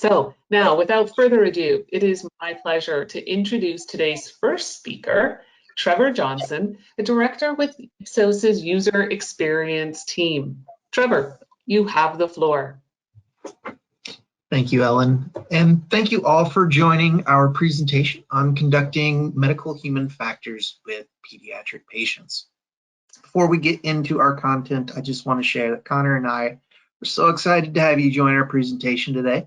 So now, without further ado, it is my pleasure to introduce today's first speaker, Trevor Johnson, a director with Ipsos's user experience team. Trevor, you have the floor. Thank you, Ellen, and thank you all for joining our presentation on conducting medical human factors with pediatric patients. Before we get into our content, I just want to share that Connor and I are so excited to have you join our presentation today.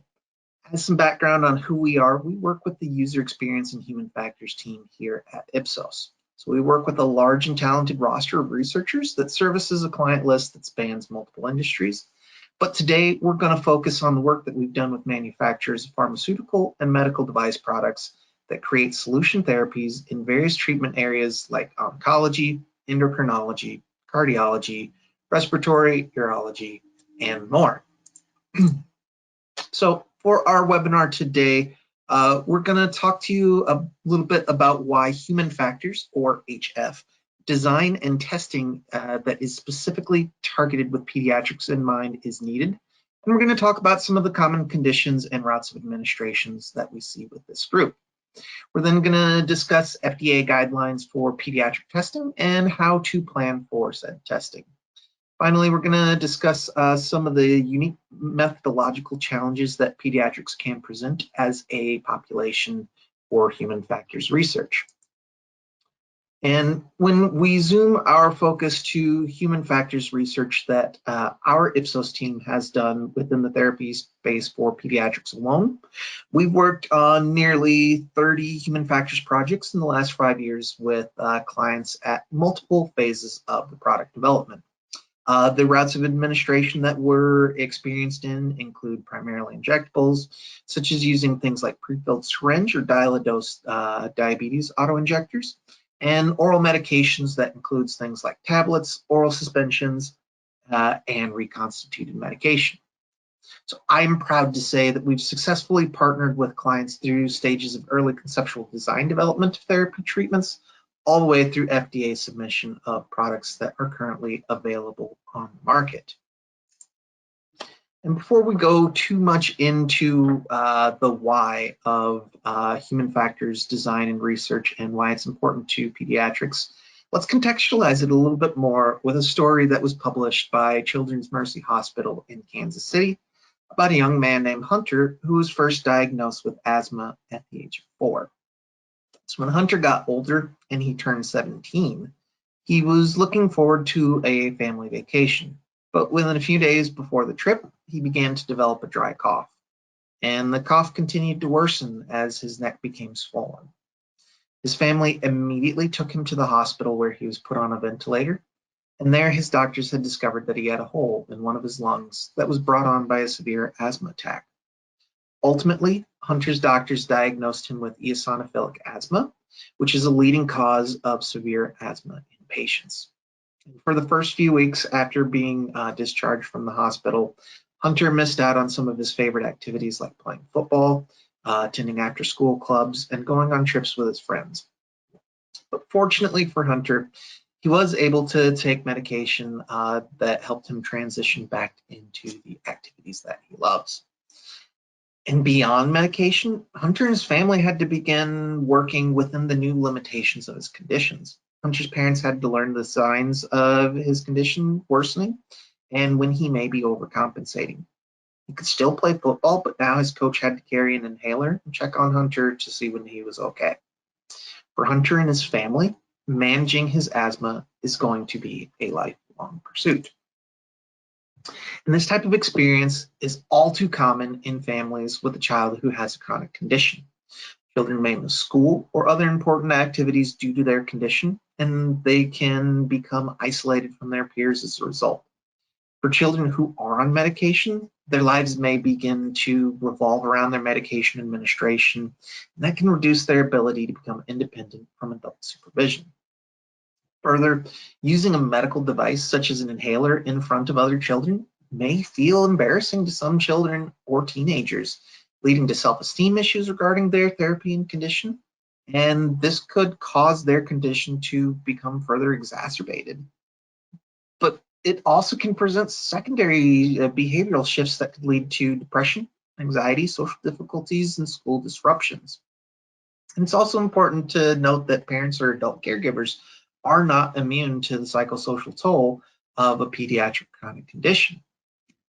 As some background on who we are, we work with the user experience and human factors team here at Ipsos. So we work with a large and talented roster of researchers that services a client list that spans multiple industries. But today we're going to focus on the work that we've done with manufacturers of pharmaceutical and medical device products that create solution therapies in various treatment areas like oncology, endocrinology, cardiology, respiratory, urology, and more. So for our webinar today, we're going to talk to you a little bit about why human factors, or HF, design and testing that is specifically targeted with pediatrics in mind is needed. And we're going to talk about some of the common conditions and routes of administrations that we see with this group. We're then going to discuss FDA guidelines for pediatric testing and how to plan for said testing. Finally, we're going to discuss some of the unique methodological challenges that pediatrics can present as a population for human factors research. And when we zoom our focus to human factors research that our Ipsos team has done within the therapy space for pediatrics alone, we've worked on nearly 30 human factors projects in the last 5 years with clients at multiple phases of the product development. The routes of administration that we're experienced in include primarily injectables, such as using things like prefilled syringe or dial-a-dose diabetes autoinjectors, and oral medications that includes things like tablets, oral suspensions, and reconstituted medication. So I'm proud to say that we've successfully partnered with clients through stages of early conceptual design development of therapy treatments, all the way through FDA submission of products that are currently available on the market. And before we go too much into the why of human factors design and research and why it's important to pediatrics, let's contextualize it a little bit more with a story that was published by Children's Mercy Hospital in Kansas City about a young man named Hunter who was first diagnosed with asthma at the age of 4. So when Hunter got older and he turned 17, he was looking forward to a family vacation. But within a few days before the trip, he began to develop a dry cough. And the cough continued to worsen as his neck became swollen. His family immediately took him to the hospital where he was put on a ventilator. And there his doctors had discovered that he had a hole in one of his lungs that was brought on by a severe asthma attack. Ultimately, Hunter's doctors diagnosed him with eosinophilic asthma, which is a leading cause of severe asthma in patients. And for the first few weeks after being discharged from the hospital, Hunter missed out on some of his favorite activities like playing football, attending after-school clubs, and going on trips with his friends. But fortunately for Hunter, he was able to take medication that helped him transition back into the activities that he loves. And beyond medication, Hunter and his family had to begin working within the new limitations of his conditions. Hunter's parents had to learn the signs of his condition worsening and when he may be overcompensating. He could still play football, but now his coach had to carry an inhaler and check on Hunter to see when he was okay. For Hunter and his family, managing his asthma is going to be a lifelong pursuit. And this type of experience is all too common in families with a child who has a chronic condition. Children may miss school or other important activities due to their condition, and they can become isolated from their peers as a result. For children who are on medication, their lives may begin to revolve around their medication administration, and that can reduce their ability to become independent from adult supervision. Further, using a medical device such as an inhaler in front of other children may feel embarrassing to some children or teenagers, leading to self-esteem issues regarding their therapy and condition, and this could cause their condition to become further exacerbated. But it also can present secondary behavioral shifts that could lead to depression, anxiety, social difficulties, and school disruptions. And it's also important to note that parents or adult caregivers are not immune to the psychosocial toll of a pediatric chronic condition.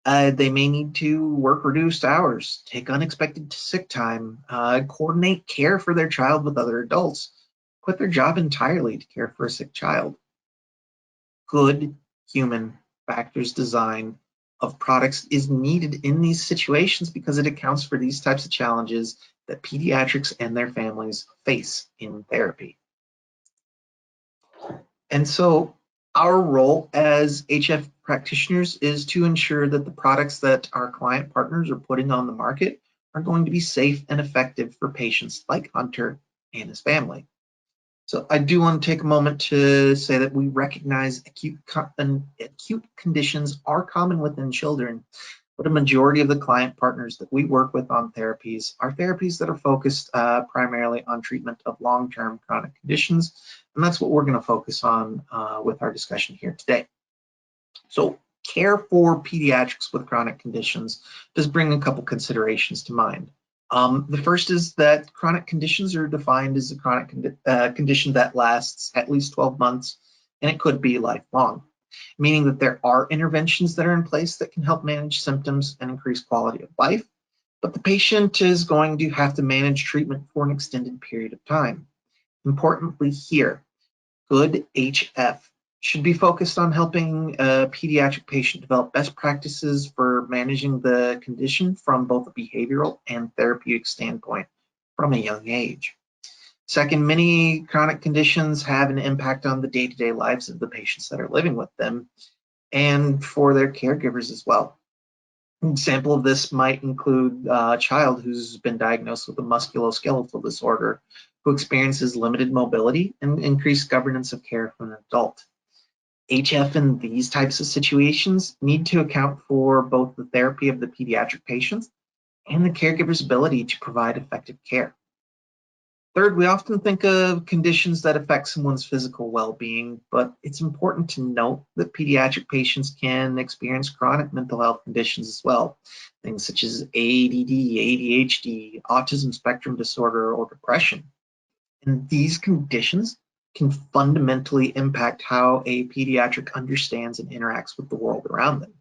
They may need to work reduced hours, take unexpected sick time, coordinate care for their child with other adults, quit their job entirely to care for a sick child. Good human factors design of products is needed in these situations because it accounts for these types of challenges that pediatrics and their families face in therapy. And so our role as HF practitioners is to ensure that the products that our client partners are putting on the market are going to be safe and effective for patients like Hunter and his family. So I do want to take a moment to say that we recognize acute conditions are common within children, but a majority of the client partners that we work with on therapies are therapies that are focused primarily on treatment of long-term chronic conditions, and that's what we're going to focus on with our discussion here today. So care for pediatrics with chronic conditions does bring a couple considerations to mind. The first is that chronic conditions are defined as a chronic condition that lasts at least 12 months, and it could be lifelong, meaning that there are interventions that are in place that can help manage symptoms and increase quality of life, but the patient is going to have to manage treatment for an extended period of time. Importantly here, good HF should be focused on helping a pediatric patient develop best practices for managing the condition from both a behavioral and therapeutic standpoint from a young age. Second, many chronic conditions have an impact on the day-to-day lives of the patients that are living with them and for their caregivers as well. An example of this might include a child who's been diagnosed with a musculoskeletal disorder who experiences limited mobility and increased governance of care from an adult. HF in these types of situations need to account for both the therapy of the pediatric patients and the caregiver's ability to provide effective care. Third, we often think of conditions that affect someone's physical well-being, but it's important to note that pediatric patients can experience chronic mental health conditions as well. Things such as ADD, ADHD, autism spectrum disorder, or depression. And these conditions can fundamentally impact how a pediatric understands and interacts with the world around them.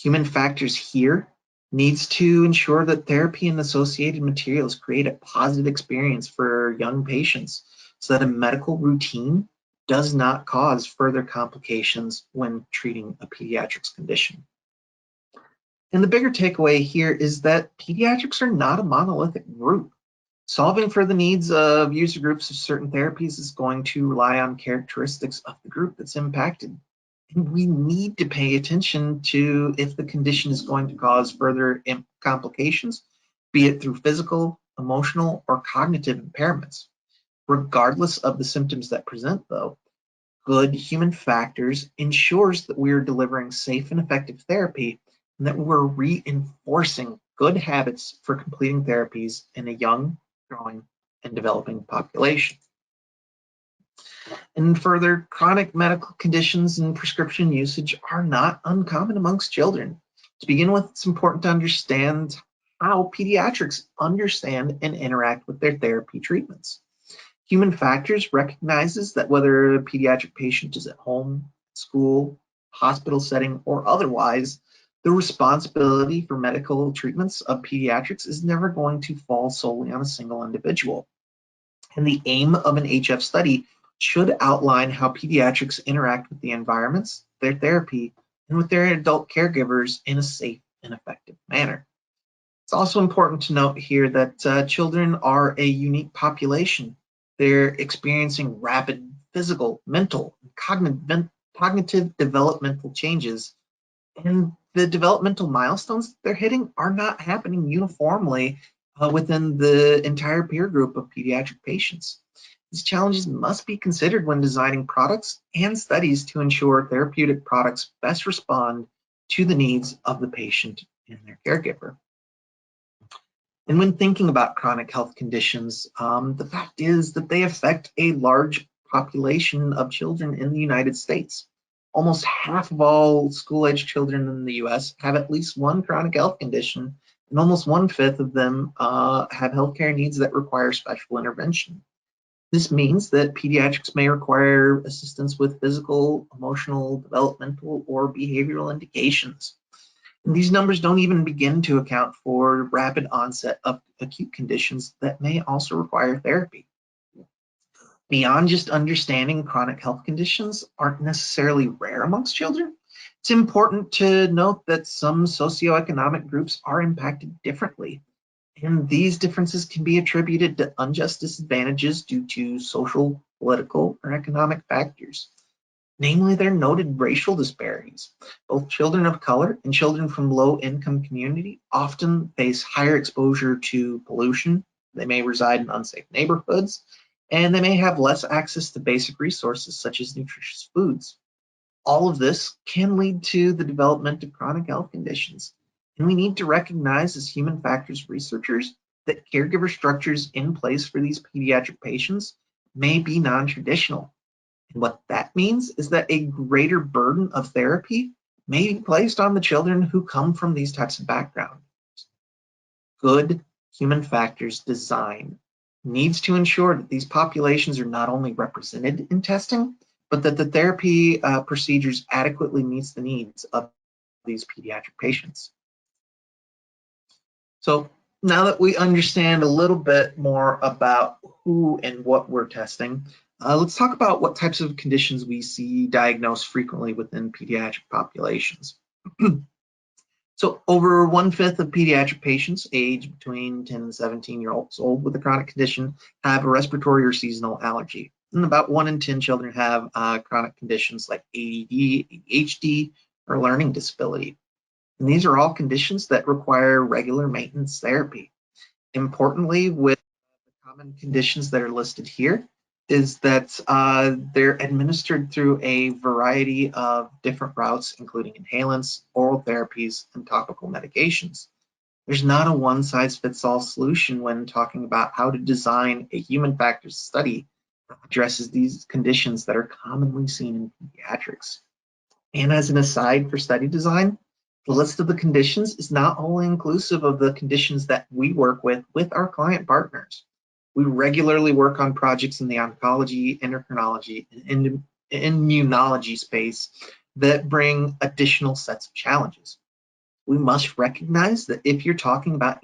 Human factors here needs to ensure that therapy and associated materials create a positive experience for young patients so that a medical routine does not cause further complications when treating a pediatrics condition. And the bigger takeaway here is that pediatrics are not a monolithic group. Solving for the needs of user groups of certain therapies is going to rely on characteristics of the group that's impacted. And we need to pay attention to if the condition is going to cause further complications, be it through physical, emotional, or cognitive impairments. Regardless of the symptoms that present, though, good human factors ensures that we are delivering safe and effective therapy and that we're reinforcing good habits for completing therapies in a young, growing, and developing population. And further, chronic medical conditions and prescription usage are not uncommon amongst children. To begin with, it's important to understand how pediatrics understand and interact with their therapy treatments. Human factors recognizes that whether a pediatric patient is at home, school, hospital setting, or otherwise, the responsibility for medical treatments of pediatrics is never going to fall solely on a single individual. And the aim of an HF study should outline how pediatrics interact with the environments, their therapy, and with their adult caregivers in a safe and effective manner. It's also important to note here that children are a unique population. They're experiencing rapid physical, mental, and cognitive developmental changes, and the developmental milestones they're hitting are not happening uniformly within the entire peer group of pediatric patients. These challenges must be considered when designing products and studies to ensure therapeutic products best respond to the needs of the patient and their caregiver. And when thinking about chronic health conditions, the fact is that they affect a large population of children in the United States. Almost half of all school-age children in the US have at least one chronic health condition and almost 1/5 of them have healthcare needs that require special intervention. This means that pediatrics may require assistance with physical, emotional, developmental, or behavioral indications. And these numbers don't even begin to account for rapid onset of acute conditions that may also require therapy. Beyond just understanding chronic health conditions aren't necessarily rare amongst children, it's important to note that some socioeconomic groups are impacted differently. And these differences can be attributed to unjust disadvantages due to social, political, or economic factors. Namely, there are noted racial disparities. Both children of color and children from low-income community often face higher exposure to pollution. They may reside in unsafe neighborhoods, and they may have less access to basic resources such as nutritious foods. All of this can lead to the development of chronic health conditions. And we need to recognize as human factors researchers that caregiver structures in place for these pediatric patients may be non-traditional. And what that means is that a greater burden of therapy may be placed on the children who come from these types of backgrounds. Good human factors design needs to ensure that these populations are not only represented in testing, but that the therapy procedures adequately meets the needs of these pediatric patients. So now that we understand a little bit more about who and what we're testing, let's talk about what types of conditions we see diagnosed frequently within pediatric populations. So over 1/5 of pediatric patients aged between 10 and 17 years old with a chronic condition have a respiratory or seasonal allergy. And about 1 in 10 children have chronic conditions like ADD, ADHD, or learning disability. And these are all conditions that require regular maintenance therapy. Importantly, with the common conditions that are listed here, is that they're administered through a variety of different routes, including inhalants, oral therapies, and topical medications. There's not a one-size-fits-all solution when talking about how to design a human factors study that addresses these conditions that are commonly seen in pediatrics. And as an aside for study design, the list of the conditions is not only inclusive of the conditions that we work with our client partners. We regularly work on projects in the oncology, endocrinology, and immunology space that bring additional sets of challenges. We must recognize that if you're talking about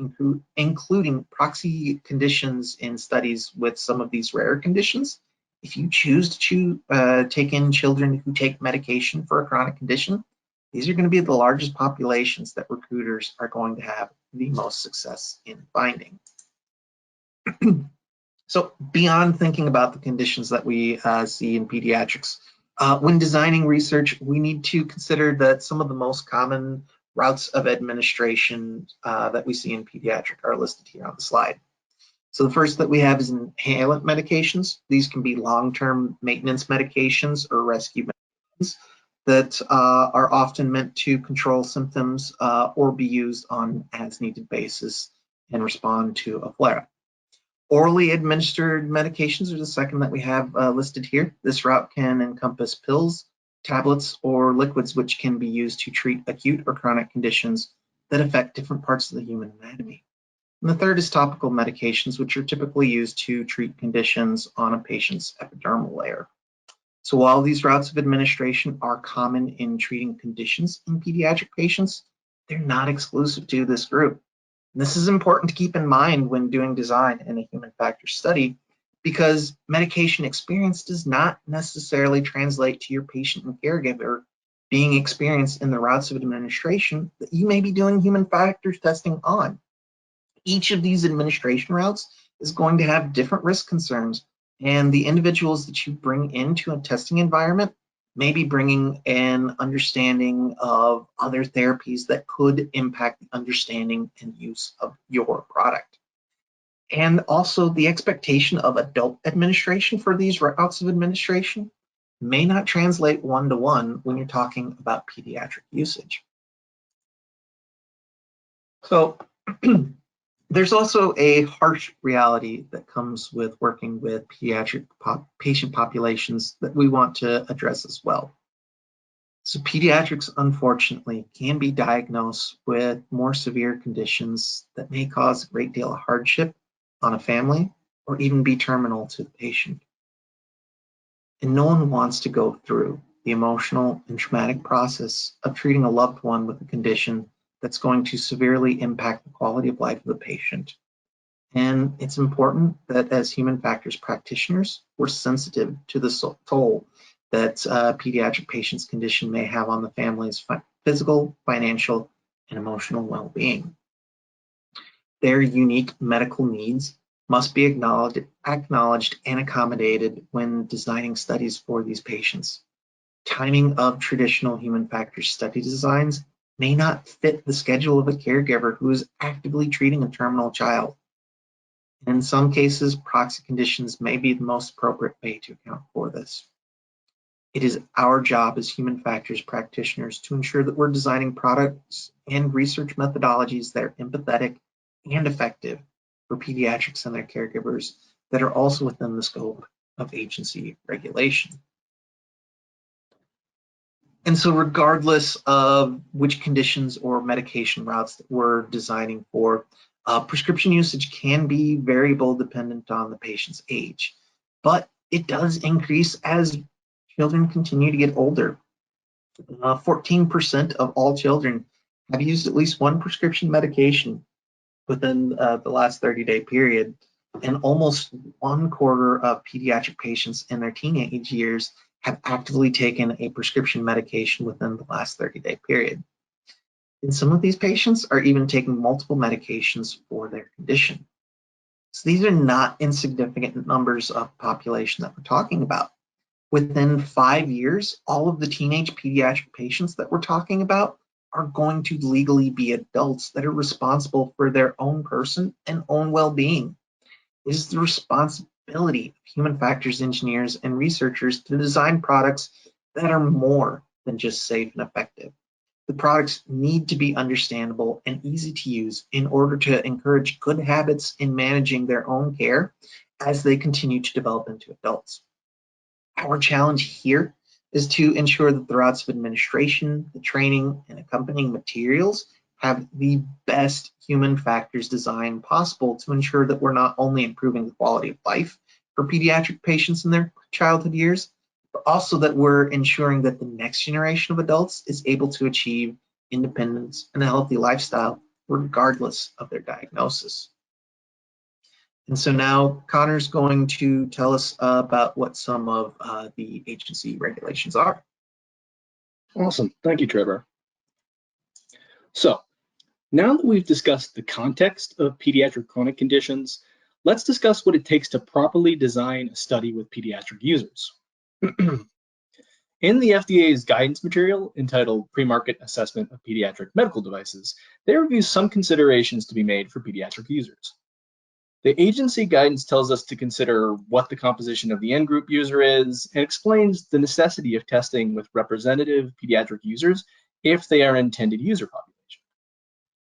including proxy conditions in studies with some of these rare conditions, if you choose to take in children who take medication for a chronic condition, these are going to be the largest populations that recruiters are going to have the most success in finding. So beyond thinking about the conditions that we see in pediatrics, when designing research, we need to consider that some of the most common routes of administration that we see in pediatric are listed here on the slide. So the first that we have is inhalant medications. These can be long-term maintenance medications or rescue medications that are often meant to control symptoms or be used on as-needed basis and respond to a flare-up. Orally administered medications are the second that we have listed here. This route can encompass pills, tablets, or liquids which can be used to treat acute or chronic conditions that affect different parts of the human anatomy. And the third is topical medications, which are typically used to treat conditions on a patient's epidermal layer. So while these routes of administration are common in treating conditions in pediatric patients, they're not exclusive to this group. And this is important to keep in mind when doing design in a human factors study, because medication experience does not necessarily translate to your patient and caregiver being experienced in the routes of administration that you may be doing human factors testing on. Each of these administration routes is going to have different risk concerns, and the individuals that you bring into a testing environment may be bringing an understanding of other therapies that could impact the understanding and use of your product. And also the expectation of adult administration for these routes of administration may not translate one-to-one when you're talking about pediatric usage. So there's also a harsh reality that comes with working with pediatric patient populations that we want to address as well. So pediatrics, unfortunately, can be diagnosed with more severe conditions that may cause a great deal of hardship on a family or even be terminal to the patient. And no one wants to go through the emotional and traumatic process of treating a loved one with a condition that's going to severely impact the quality of life of the patient. And it's important that as human factors practitioners, we're sensitive to the toll that pediatric patients' condition may have on the family's physical, financial, and emotional well-being. Their unique medical needs must be acknowledged and accommodated when designing studies for these patients. Timing of traditional human factors study designs may not fit the schedule of a caregiver who is actively treating a terminal child. In some cases, proxy conditions may be the most appropriate way to account for this. It is our job as human factors practitioners to ensure that we're designing products and research methodologies that are empathetic and effective for pediatrics and their caregivers that are also within the scope of agency regulation. And so regardless of which conditions or medication routes that we're designing for, prescription usage can be variable dependent on the patient's age, but it does increase as children continue to get older. 14% of all children have used at least one prescription medication within the last 30-day period, and almost 1/4 of pediatric patients in their teenage years have actively taken a prescription medication within the last 30-day period. And some of these patients are even taking multiple medications for their condition. So these are not insignificant numbers of population that we're talking about. Within 5 years, all of the teenage pediatric patients that we're talking about are going to legally be adults that are responsible for their own person and own well-being. It is the responsibility of human factors engineers and researchers to design products that are more than just safe and effective. The products need to be understandable and easy to use in order to encourage good habits in managing their own care as they continue to develop into adults. Our challenge here is to ensure that the routes of administration, the training, and accompanying materials have the best human factors design possible to ensure that we're not only improving the quality of life for pediatric patients in their childhood years, but also that we're ensuring that the next generation of adults is able to achieve independence and a healthy lifestyle regardless of their diagnosis. And so now Connor's going to tell us about what some of the agency regulations are. Awesome. Thank you, Trevor. So now that we've discussed the context of pediatric chronic conditions, let's discuss what it takes to properly design a study with pediatric users. In the FDA's guidance material entitled Pre-Market Assessment of Pediatric Medical Devices, they review some considerations to be made for pediatric users. The agency guidance tells us to consider what the composition of the end group user is and explains the necessity of testing with representative pediatric users if they are an intended user population.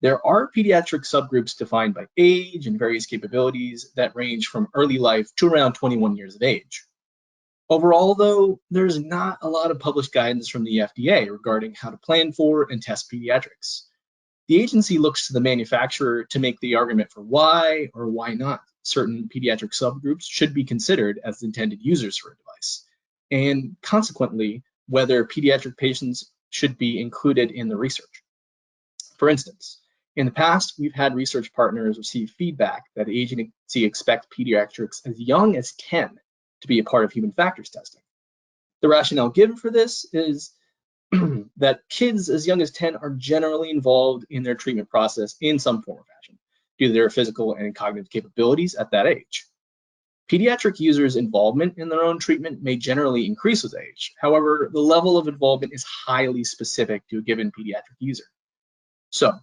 There are pediatric subgroups defined by age and various capabilities that range from early life to around 21 years of age. Overall, though, there's not a lot of published guidance from the FDA regarding how to plan for and test pediatrics. The agency looks to the manufacturer to make the argument for why or why not certain pediatric subgroups should be considered as intended users for a device, and consequently, whether pediatric patients should be included in the research. For instance, in the past, we've had research partners receive feedback that the agency expects pediatrics as young as 10 to be a part of human factors testing. The rationale given for this is that kids as young as 10 are generally involved in their treatment process in some form or fashion due to their physical and cognitive capabilities at that age. Pediatric users' involvement in their own treatment may generally increase with age. However, the level of involvement is highly specific to a given pediatric user. So,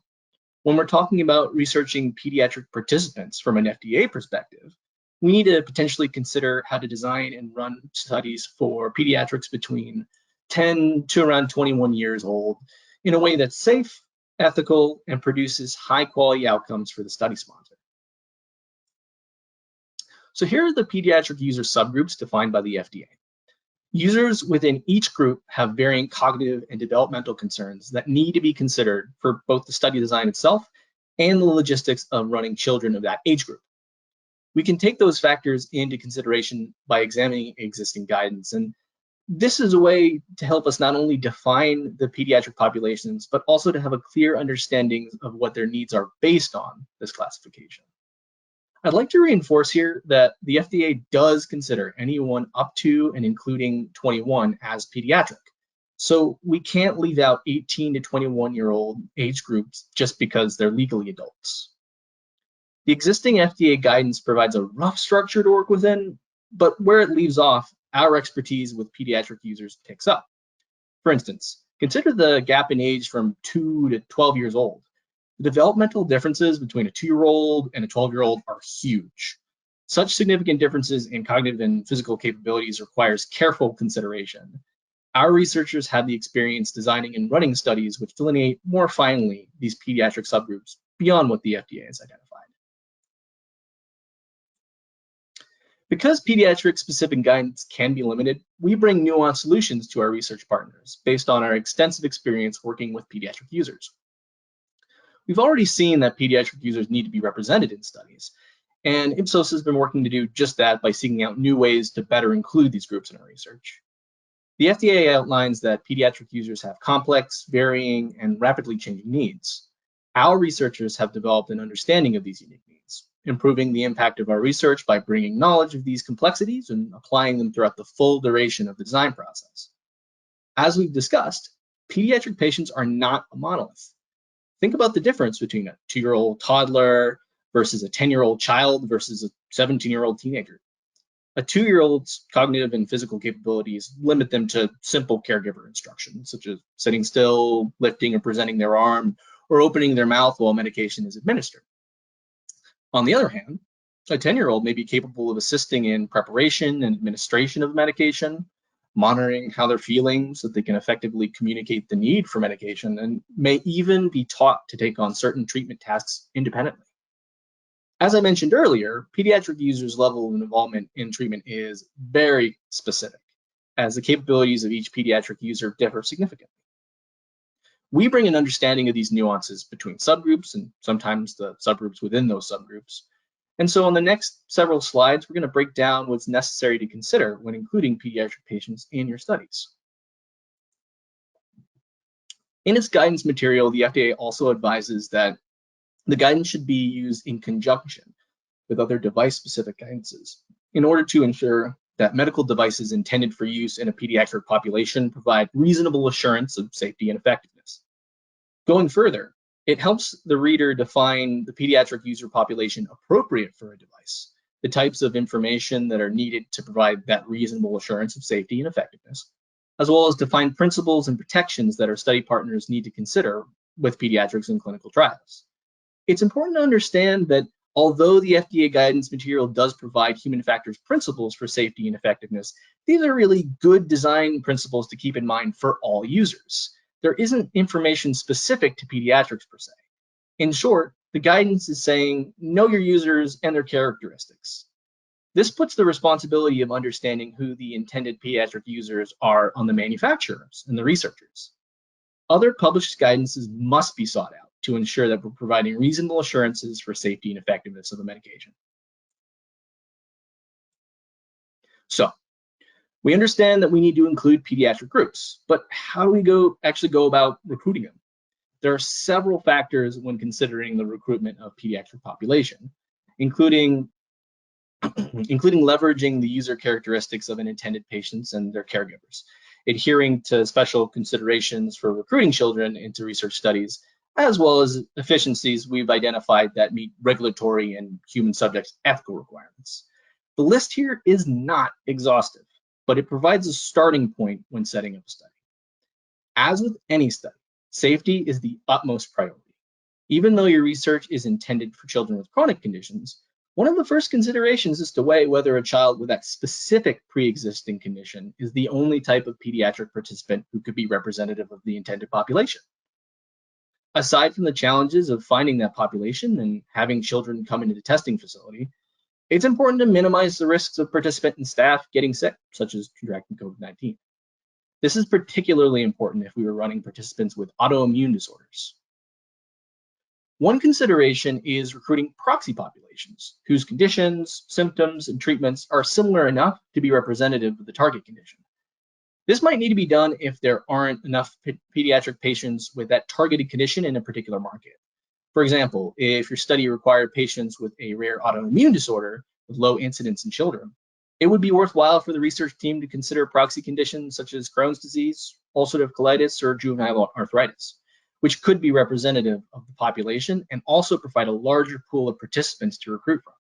when we're talking about researching pediatric participants from an FDA perspective, we need to potentially consider how to design and run studies for pediatrics between 10 to around 21 years old in a way that's safe, ethical, and produces high quality outcomes for the study sponsor. So here are the pediatric user subgroups defined by the FDA. Users within each group have varying cognitive and developmental concerns that need to be considered for both the study design itself and the logistics of running children of that age group. We can take those factors into consideration by examining existing guidance, and this is a way to help us not only define the pediatric populations, but also to have a clear understanding of what their needs are based on this classification. I'd like to reinforce here that the FDA does consider anyone up to and including 21 as pediatric. So we can't leave out 18 to 21-year-old age groups just because they're legally adults. The existing FDA guidance provides a rough structure to work within, but where it leaves off, our expertise with pediatric users picks up. For instance, consider the gap in age from 2 to 12 years old. The developmental differences between a 2-year-old and a 12-year-old are huge. Such significant differences in cognitive and physical capabilities requires careful consideration. Our researchers have the experience designing and running studies which delineate more finely these pediatric subgroups beyond what the FDA has identified. Because pediatric-specific guidance can be limited, we bring nuanced solutions to our research partners based on our extensive experience working with pediatric users. We've already seen that pediatric users need to be represented in studies, and Ipsos has been working to do just that by seeking out new ways to better include these groups in our research. The FDA outlines that pediatric users have complex, varying, and rapidly changing needs. Our researchers have developed an understanding of these unique needs, improving the impact of our research by bringing knowledge of these complexities and applying them throughout the full duration of the design process. As we've discussed, pediatric patients are not a monolith. Think about the difference between a 2-year-old toddler versus a 10-year-old child versus a 17-year-old teenager. A 2-year-old's cognitive and physical capabilities limit them to simple caregiver instructions, such as sitting still, lifting or presenting their arm, or opening their mouth while medication is administered. On the other hand, a 10-year-old may be capable of assisting in preparation and administration of medication, monitoring how they're feeling so that they can effectively communicate the need for medication, and may even be taught to take on certain treatment tasks independently. As I mentioned earlier, pediatric users' level of involvement in treatment is very specific, as the capabilities of each pediatric user differ significantly. We bring an understanding of these nuances between subgroups and sometimes the subgroups within those subgroups. And so on the next several slides, we're going to break down what's necessary to consider when including pediatric patients in your studies. In its guidance material, the FDA also advises that the guidance should be used in conjunction with other device-specific guidances in order to ensure that medical devices intended for use in a pediatric population provide reasonable assurance of safety and effectiveness. Going further, it helps the reader define the pediatric user population appropriate for a device, the types of information that are needed to provide that reasonable assurance of safety and effectiveness, as well as define principles and protections that our study partners need to consider with pediatrics in clinical trials. It's important to understand that although the FDA guidance material does provide human factors principles for safety and effectiveness, these are really good design principles to keep in mind for all users. There isn't information specific to pediatrics per se. In short, the guidance is saying, know your users and their characteristics. This puts the responsibility of understanding who the intended pediatric users are on the manufacturers and the researchers. Other published guidances must be sought out to ensure that we're providing reasonable assurances for safety and effectiveness of the medication. So, we understand that we need to include pediatric groups, but how do we actually go about recruiting them? There are several factors when considering the recruitment of pediatric population, including leveraging the user characteristics of an intended patients and their caregivers, adhering to special considerations for recruiting children into research studies, as well as efficiencies we've identified that meet regulatory and human subjects ethical requirements. The list here is not exhaustive, but it provides a starting point when setting up a study. As with any study, safety is the utmost priority. Even though your research is intended for children with chronic conditions, one of the first considerations is to weigh whether a child with that specific pre-existing condition is the only type of pediatric participant who could be representative of the intended population. Aside from the challenges of finding that population and having children come into the testing facility, It's important to minimize the risks of participant and staff getting sick, such as contracting COVID-19. This is particularly important if we were running participants with autoimmune disorders. One consideration is recruiting proxy populations whose conditions, symptoms, and treatments are similar enough to be representative of the target condition. This might need to be done if there aren't enough pediatric patients with that targeted condition in a particular market. For example, if your study required patients with a rare autoimmune disorder with low incidence in children, it would be worthwhile for the research team to consider proxy conditions such as Crohn's disease, ulcerative colitis, or juvenile arthritis, which could be representative of the population and also provide a larger pool of participants to recruit from.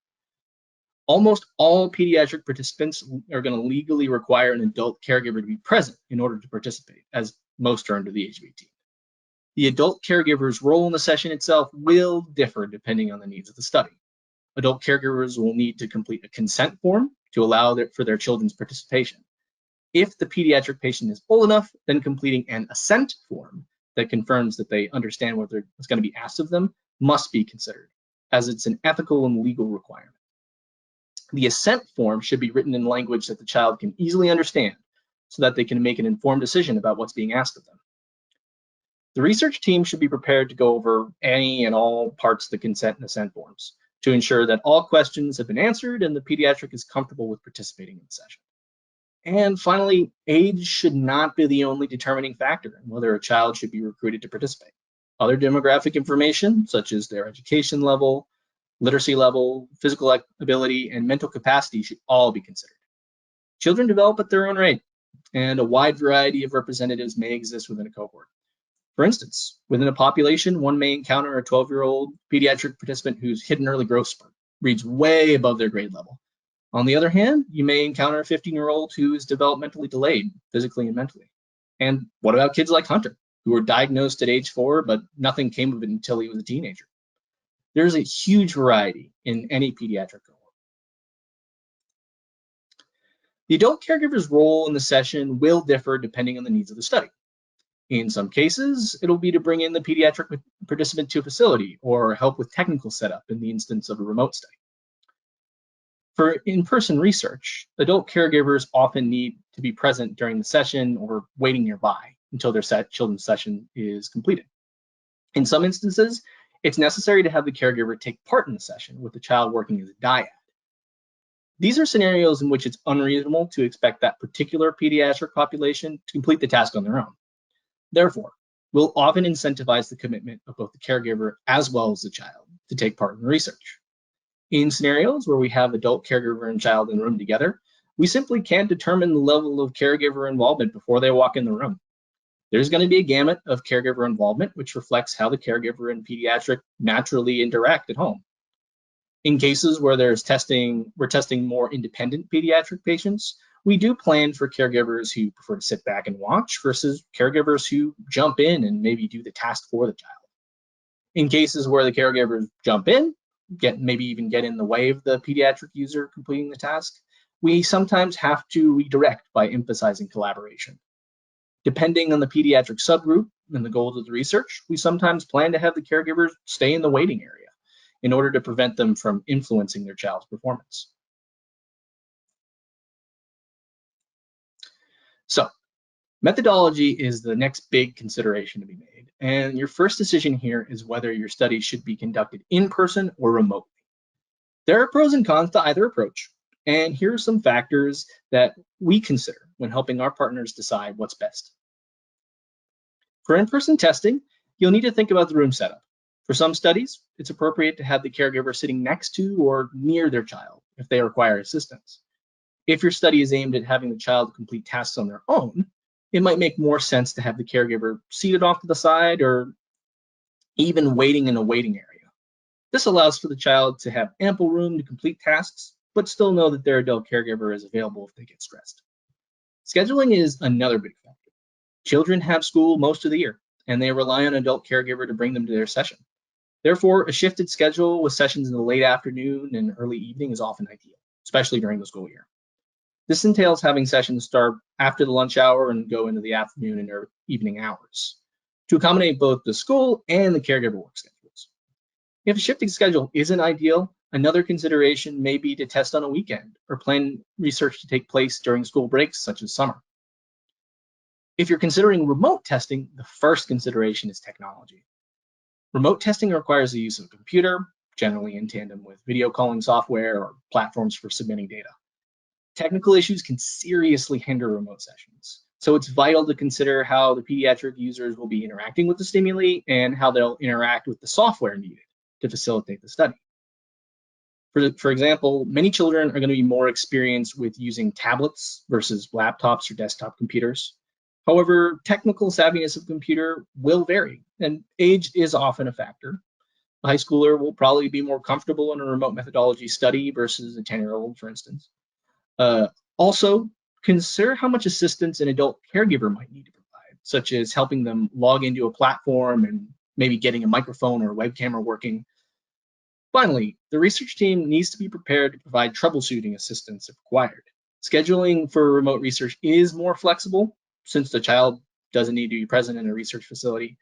Almost all pediatric participants are going to legally require an adult caregiver to be present in order to participate, as most are under the age of 18. The adult caregiver's role in the session itself will differ depending on the needs of the study. Adult caregivers will need to complete a consent form to allow for their children's participation. If the pediatric patient is old enough, then completing an assent form that confirms that they understand what's going to be asked of them must be considered, as it's an ethical and legal requirement. The assent form should be written in language that the child can easily understand so that they can make an informed decision about what's being asked of them. The research team should be prepared to go over any and all parts of the consent and assent forms to ensure that all questions have been answered and the pediatric is comfortable with participating in the session. And finally, age should not be the only determining factor in whether a child should be recruited to participate. Other demographic information, such as their education level, literacy level, physical ability, and mental capacity should all be considered. Children develop at their own rate, and a wide variety of representatives may exist within a cohort. For instance, within a population, one may encounter a 12-year-old pediatric participant who's hit an early growth spurt, reads way above their grade level. On the other hand, you may encounter a 15-year-old who is developmentally delayed, physically and mentally. And what about kids like Hunter, who were diagnosed at age 4, but nothing came of it until he was a teenager? There's a huge variety in any pediatric cohort. The adult caregiver's role in the session will differ depending on the needs of the study. In some cases, it'll be to bring in the pediatric participant to a facility or help with technical setup in the instance of a remote study. For in-person research, adult caregivers often need to be present during the session or waiting nearby until their children's session is completed. In some instances, it's necessary to have the caregiver take part in the session with the child working as a dyad. These are scenarios in which it's unreasonable to expect that particular pediatric population to complete the task on their own. Therefore, we'll often incentivize the commitment of both the caregiver as well as the child to take part in the research. In scenarios where we have adult caregiver and child in the room together, we simply can't determine the level of caregiver involvement before they walk in the room. There's going to be a gamut of caregiver involvement, which reflects how the caregiver and pediatric naturally interact at home. In cases where we're testing more independent pediatric patients, we do plan for caregivers who prefer to sit back and watch versus caregivers who jump in and maybe do the task for the child. In cases where the caregivers jump in, maybe even get in the way of the pediatric user completing the task, we sometimes have to redirect by emphasizing collaboration. Depending on the pediatric subgroup and the goals of the research, we sometimes plan to have the caregivers stay in the waiting area in order to prevent them from influencing their child's performance. So, methodology is the next big consideration to be made, and your first decision here is whether your study should be conducted in person or remotely. There are pros and cons to either approach, and here are some factors that we consider when helping our partners decide what's best. For in-person testing, you'll need to think about the room setup. For some studies, it's appropriate to have the caregiver sitting next to or near their child if they require assistance. If your study is aimed at having the child complete tasks on their own, it might make more sense to have the caregiver seated off to the side or even waiting in a waiting area. This allows for the child to have ample room to complete tasks, but still know that their adult caregiver is available if they get stressed. Scheduling is another big factor. Children have school most of the year, and they rely on an adult caregiver to bring them to their session. Therefore, a shifted schedule with sessions in the late afternoon and early evening is often ideal, especially during the school year. This entails having sessions start after the lunch hour and go into the afternoon and evening hours to accommodate both the school and the caregiver work schedules. If a shifting schedule isn't ideal, Another consideration may be to test on a weekend or plan research to take place during school breaks, such as summer. If you're considering remote testing, the first consideration is technology. Remote testing requires the use of a computer, generally in tandem with video calling software or platforms for submitting data. Technical issues can seriously hinder remote sessions, so it's vital to consider how the pediatric users will be interacting with the stimuli and how they'll interact with the software needed to facilitate the study. For example, many children are going to be more experienced with using tablets versus laptops or desktop computers. However, technical savviness of the computer will vary, and age is often a factor. A high schooler will probably be more comfortable in a remote methodology study versus a 10-year-old, for instance. Also, consider how much assistance an adult caregiver might need to provide, such as helping them log into a platform and maybe getting a microphone or web camera working. Finally, the research team needs to be prepared to provide troubleshooting assistance if required. Scheduling for remote research is more flexible since the child doesn't need to be present in a research facility.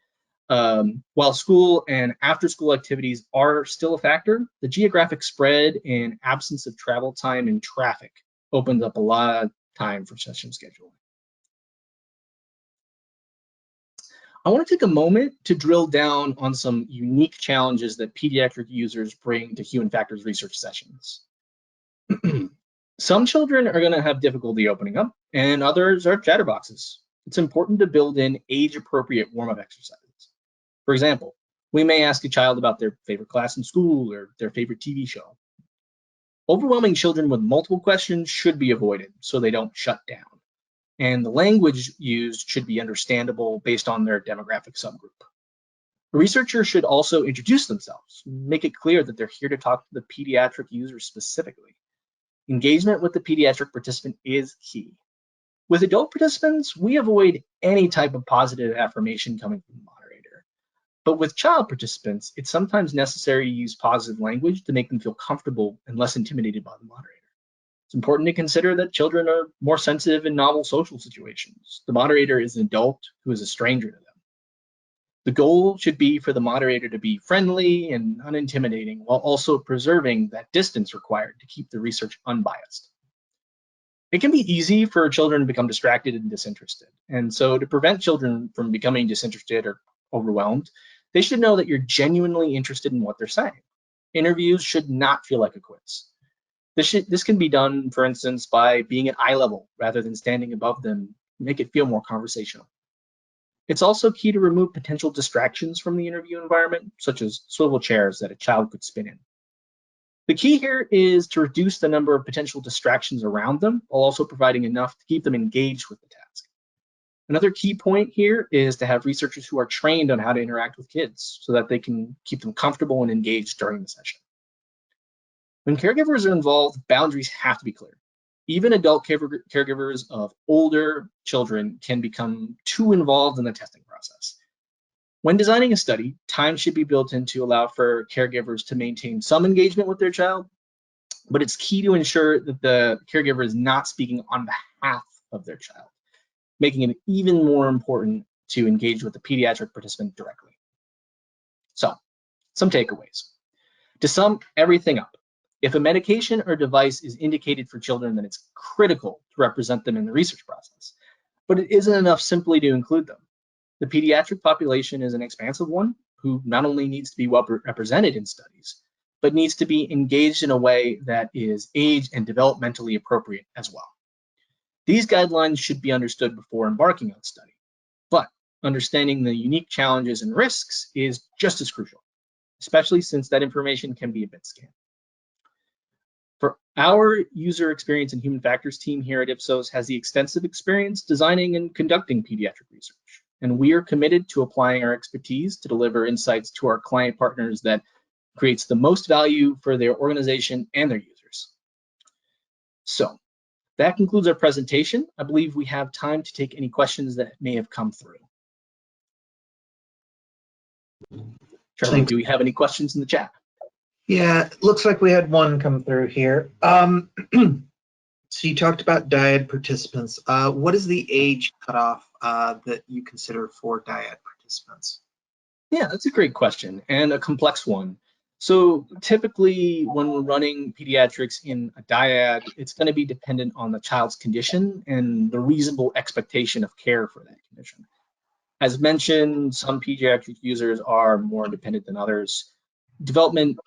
While school and after-school activities are still a factor, the geographic spread and absence of travel time and traffic opens up a lot of time for session scheduling. I want to take a moment to drill down on some unique challenges that pediatric users bring to human factors research sessions. Some children are going to have difficulty opening up, and others are chatterboxes. It's important to build in age-appropriate warm-up exercises. For example, we may ask a child about their favorite class in school or their favorite TV show. Overwhelming children with multiple questions should be avoided so they don't shut down. And the language used should be understandable based on their demographic subgroup. A researcher should also introduce themselves, make it clear that they're here to talk to the pediatric user specifically. Engagement with the pediatric participant is key. With adult participants, we avoid any type of positive affirmation coming from the moderator. But with child participants, it's sometimes necessary to use positive language to make them feel comfortable and less intimidated by the moderator. It's important to consider that children are more sensitive in novel social situations. The moderator is an adult who is a stranger to them. The goal should be for the moderator to be friendly and unintimidating while also preserving that distance required to keep the research unbiased. It can be easy for children to become distracted and disinterested. And so to prevent children from becoming disinterested or overwhelmed, they should know that you're genuinely interested in what they're saying. Interviews should not feel like a quiz. This can be done, for instance, by being at eye level rather than standing above them, make it feel more conversational. It's also key to remove potential distractions from the interview environment, such as swivel chairs that a child could spin in. The key here is to reduce the number of potential distractions around them, while also providing enough to keep them engaged with the task. Another key point here is to have researchers who are trained on how to interact with kids so that they can keep them comfortable and engaged during the session. When caregivers are involved, boundaries have to be clear. Even adult caregivers of older children can become too involved in the testing process. When designing a study, time should be built in to allow for caregivers to maintain some engagement with their child, but it's key to ensure that the caregiver is not speaking on behalf of their child, making it even more important to engage with the pediatric participant directly. So, some takeaways. To sum everything up, if a medication or device is indicated for children, then it's critical to represent them in the research process, but it isn't enough simply to include them. The pediatric population is an expansive one who not only needs to be well represented in studies, but needs to be engaged in a way that is age and developmentally appropriate as well. These guidelines should be understood before embarking on study, but understanding the unique challenges and risks is just as crucial, especially since that information can be a bit scant. For our user experience and human factors team here at Ipsos has the extensive experience designing and conducting pediatric research, and we are committed to applying our expertise to deliver insights to our client partners that creates the most value for their organization and their users. So that concludes our presentation. I believe we have time to take any questions that may have come through. Trevor, do we have any questions in the chat? Yeah, it looks like we had one come through here. So you talked about dyad participants. What is the age cutoff that you consider for dyad participants? Yeah, that's a great question and a complex one. So typically when we're running pediatrics in a dyad, it's going to be dependent on the child's condition and the reasonable expectation of care for that condition. As mentioned, some pediatric users are more independent than others. Development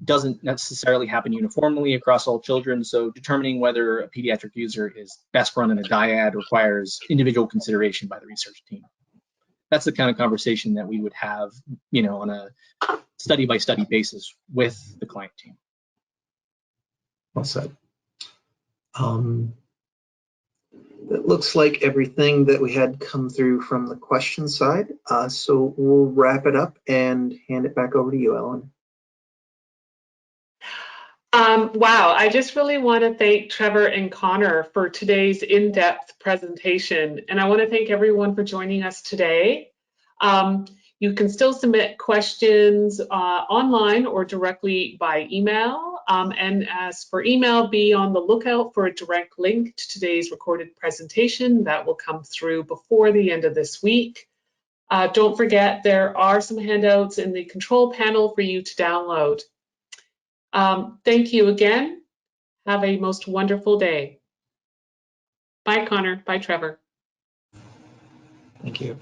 doesn't necessarily happen uniformly across all children, so determining whether a pediatric user is best run in a dyad requires individual consideration by the research team. That's the kind of conversation that we would have, on a study-by-study basis with the client team. Well said. It looks like everything that we had come through from the question side. So we'll wrap it up and hand it back over to you, Ellen. Wow, I just really want to thank Trevor and Connor for today's in-depth presentation. And I want to thank everyone for joining us today. You can still submit questions online or directly by email. And as for email, be on the lookout for a direct link to today's recorded presentation that will come through before the end of this week. Don't forget, there are some handouts in the control panel for you to download. Thank you again. Have a most wonderful day. Bye, Connor. Bye, Trevor. Thank you.